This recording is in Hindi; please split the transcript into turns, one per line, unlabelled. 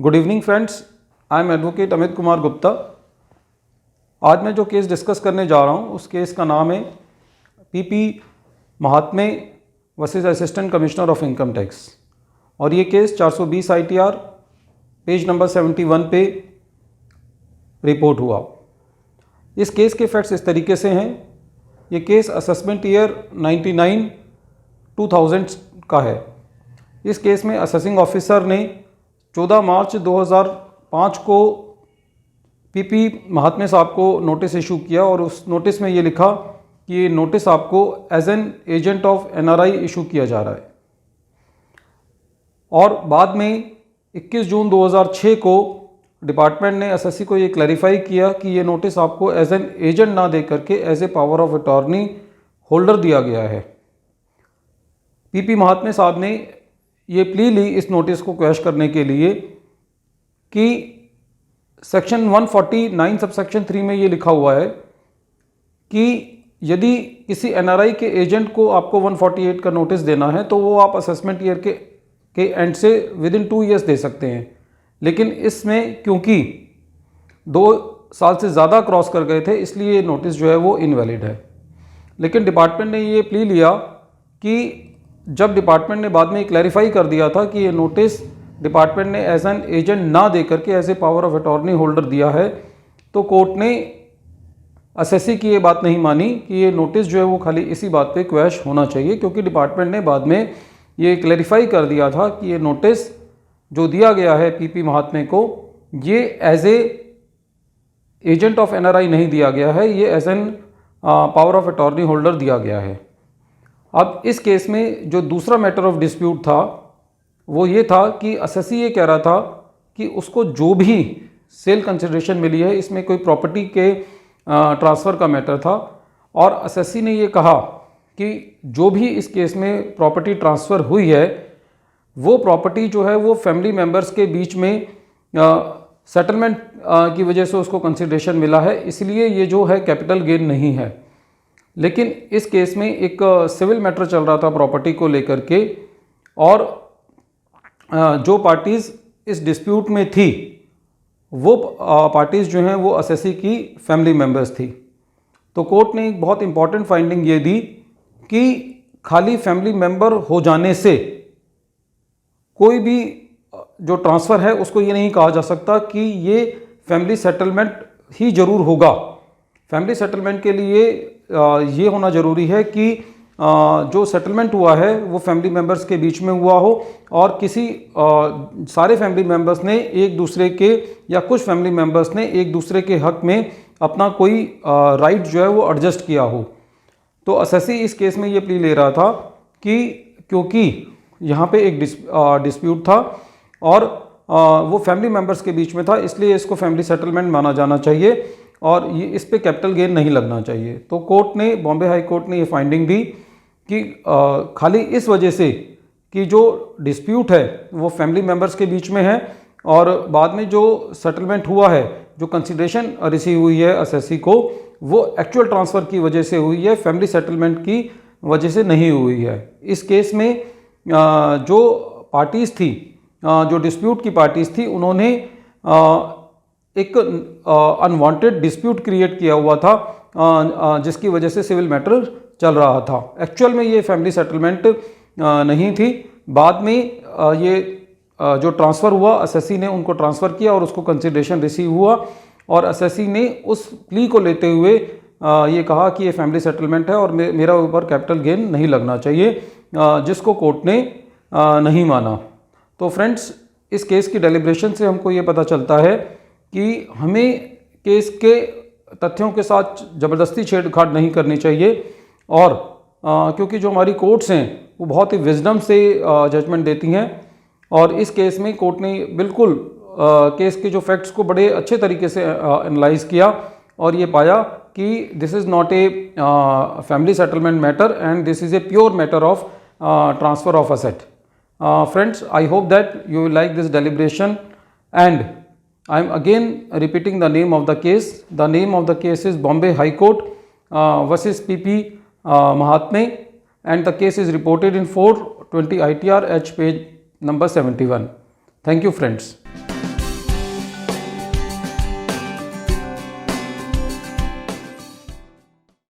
Good evening friends, I am advocate Amit Kumar Gupta. आज मैं जो केस डिस्कस करने जा रहा हूँ उस केस का नाम है PP Mahatme versus assistant commissioner of income tax और ये केस 420 ITR पेज नंबर 71 पे रिपोर्ट हुआ। इस केस के फैक्ट्स इस तरीके से हैं। ये केस असेसमेंट ईयर 2000 का है। इस केस में असेसिंग ऑफिसर ने 14 मार्च 2005 को पीपी महात्मे साहब को नोटिस इशू किया और उस नोटिस में ये लिखा कि ये नोटिस आपको as an agent of NRI issue किया जा रहा है। और बाद में 21 जून 2006 को डिपार्टमेंट ने एसएससी को ये क्लैरिफाई किया कि ये नोटिस आपको एज एन एजेंट ना दे करके as a power of attorney holder दिया गया है। पीपी महात्मे साहब ने ये प्ली ली इस नोटिस को क्वैश करने के लिए कि सेक्शन 149 सबसेक्शन 3 में ये लिखा हुआ है कि यदि किसी NRI के एजेंट को आपको 148 का नोटिस देना है तो वो आप असेसमेंट ईयर के एंड से विदिन 2 ईयर्स दे सकते हैं। लेकिन इसमें क्योंकि 2 साल से ज़्यादा क्रॉस कर गए थे इसलिए ये नोटिस जो है वो इनवैलिड है। लेकिन डिपार्टमेंट ने ये प्ली लिया कि जब डिपार्टमेंट ने बाद में क्लैरिफाई कर दिया था कि ये नोटिस डिपार्टमेंट ने एज एन एजेंट ना दे करके as a power of attorney holder दिया है, तो कोर्ट ने एसएससी की ये बात नहीं मानी कि ये नोटिस जो है वो खाली इसी बात पे क्वैश होना चाहिए, क्योंकि डिपार्टमेंट ने बाद में ये क्लैरिफाई कर दिया था कि ये नोटिस जो दिया गया है पीपी महात्मे को ये as a agent of NRI नहीं दिया गया है, ये as an power of attorney holder दिया गया है। अब इस केस में जो दूसरा मैटर ऑफ डिस्प्यूट था वो ये था कि एसएससी ये कह रहा था कि उसको जो भी सेल कंसिडरेशन मिली है इसमें कोई प्रॉपर्टी के ट्रांसफ़र का मैटर था और एसएससी ने ये कहा कि जो भी इस केस में प्रॉपर्टी ट्रांसफ़र हुई है वो प्रॉपर्टी जो है वो फैमिली मेम्बर्स के बीच में सेटलमेंट की वजह से उसको कंसिडरेशन मिला है, इसलिए ये जो है कैपिटल गेन नहीं है। लेकिन इस केस में एक सिविल मैटर चल रहा था प्रॉपर्टी को लेकर के और जो पार्टीज़ इस डिस्प्यूट में थी वो पार्टीज़ जो हैं वो एसएससी की फैमिली मेम्बर्स थी। तो कोर्ट ने एक बहुत इंपॉर्टेंट फाइंडिंग ये दी कि खाली फैमिली मेम्बर हो जाने से कोई भी जो ट्रांसफ़र है उसको ये नहीं कहा जा सकता कि ये फैमिली सेटलमेंट ही ज़रूर होगा। फैमिली सेटलमेंट के लिए ये होना ज़रूरी है कि जो सेटलमेंट हुआ है वो फैमिली मेम्बर्स के बीच में हुआ हो और किसी सारे फैमिली मेम्बर्स ने एक दूसरे के या कुछ फैमिली मेम्बर्स ने एक दूसरे के हक में अपना कोई राइट जो है वो एडजस्ट किया हो। तो एसएससी इस केस में ये प्ली ले रहा था कि क्योंकि यहाँ पे एक डिस्प्यूट था और वो फैमिली मेम्बर्स के बीच में था, इसलिए इसको फैमिली सेटलमेंट माना जाना चाहिए और ये इस पे कैपिटल गेन नहीं लगना चाहिए। तो कोर्ट ने, बॉम्बे हाई कोर्ट ने ये फाइंडिंग दी कि खाली इस वजह से कि जो डिस्प्यूट है वो फैमिली मेम्बर्स के बीच में है और बाद में जो सेटलमेंट हुआ है, जो कंसिडरेशन रिसीव हुई है एसएससी को, वो एक्चुअल ट्रांसफ़र की वजह से हुई है, फैमिली सेटलमेंट की वजह से नहीं हुई है। इस केस में जो पार्टीज़ थी, जो डिस्प्यूट की पार्टीज़ थी, उन्होंने एक अनवांटेड डिस्प्यूट क्रिएट किया हुआ था जिसकी वजह से सिविल मैटर चल रहा था। एक्चुअल में ये फैमिली सेटलमेंट नहीं थी। बाद में ये जो ट्रांसफ़र हुआ एसएससी ने उनको ट्रांसफ़र किया और उसको कंसिडरेशन रिसीव हुआ और एसएससी ने उस प्ली को लेते हुए ये कहा कि ये फैमिली सेटलमेंट है और मेरा ऊपर कैपिटल गेन नहीं लगना चाहिए, जिसको कोर्ट ने नहीं माना। तो फ्रेंड्स, इस केस की डेलिब्रेशन से हमको ये पता चलता है कि हमें केस के तथ्यों के साथ ज़बरदस्ती छेड़छाड़ नहीं करनी चाहिए और क्योंकि जो हमारी कोर्ट्स हैं वो बहुत ही विजडम से जजमेंट देती हैं और इस केस में कोर्ट ने बिल्कुल केस के जो फैक्ट्स को बड़े अच्छे तरीके से एनालाइज किया और ये पाया कि this is not a family settlement matter and this is a pure matter of transfer of asset. Friends, I hope that you will like this deliberation and I am again repeating the name of the case. The name of the case is Bombay High Court versus PP Mahatme and the case is reported in 420 ITR H page number 71. Thank you friends.